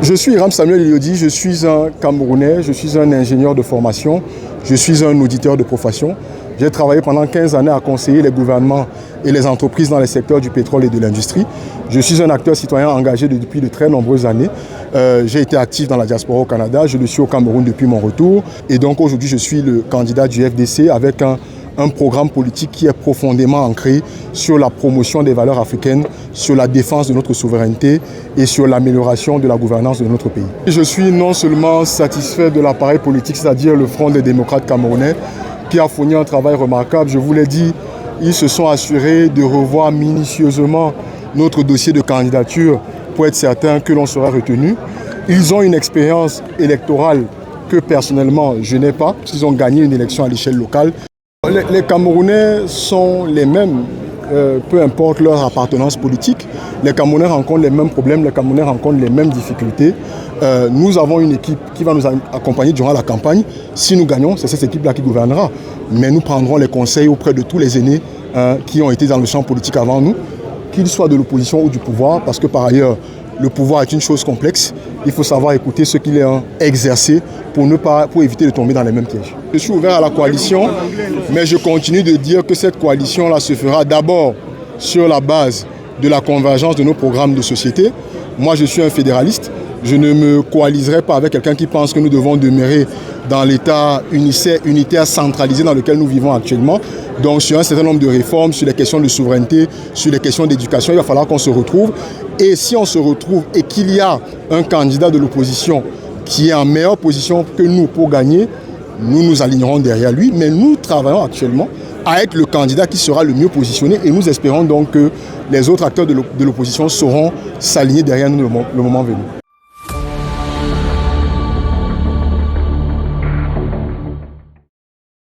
Je suis Hiram Samuel Eliodi, je suis un Camerounais, je suis un ingénieur de formation, je suis un auditeur de profession. J'ai travaillé pendant 15 années à conseiller les gouvernements et les entreprises dans les secteurs du pétrole et de l'industrie. Je suis un acteur citoyen engagé depuis de très nombreuses années. J'ai été actif dans la diaspora au Canada, je le suis au Cameroun depuis mon retour. Et donc aujourd'hui, je suis le candidat du FDC avec un programme politique qui est profondément ancré sur la promotion des valeurs africaines, sur la défense de notre souveraineté et sur l'amélioration de la gouvernance de notre pays. Je suis non seulement satisfait de l'appareil politique, c'est-à-dire le Front des démocrates camerounais, qui a fourni un travail remarquable. Je vous l'ai dit, ils se sont assurés de revoir minutieusement notre dossier de candidature pour être certain que l'on sera retenu. Ils ont une expérience électorale que personnellement je n'ai pas, parce qu'ils ont gagné une élection à l'échelle locale. Les Camerounais sont les mêmes, peu importe leur appartenance politique. Les Camerounais rencontrent les mêmes problèmes, les Camerounais rencontrent les mêmes difficultés. Nous avons une équipe qui va nous accompagner durant la campagne. Si nous gagnons, c'est cette équipe-là qui gouvernera. Mais nous prendrons les conseils auprès de tous les aînés qui ont été dans le champ politique avant nous, qu'ils soient de l'opposition ou du pouvoir, parce que par ailleurs, le pouvoir est une chose complexe. Il faut savoir écouter ceux qui l'ont exercé pour éviter de tomber dans les mêmes pièges. Je suis ouvert à la coalition, mais je continue de dire que cette coalition-là se fera d'abord sur la base de la convergence de nos programmes de société. Moi, je suis un fédéraliste. Je ne me coaliserai pas avec quelqu'un qui pense que nous devons demeurer dans l'état unitaire centralisé dans lequel nous vivons actuellement. Donc sur un certain nombre de réformes, sur les questions de souveraineté, sur les questions d'éducation, il va falloir qu'on se retrouve. Et si on se retrouve et qu'il y a un candidat de l'opposition qui est en meilleure position que nous pour gagner, nous nous alignerons derrière lui. Mais nous travaillons actuellement à être le candidat qui sera le mieux positionné et nous espérons donc que les autres acteurs de l'opposition sauront s'aligner derrière nous le moment venu.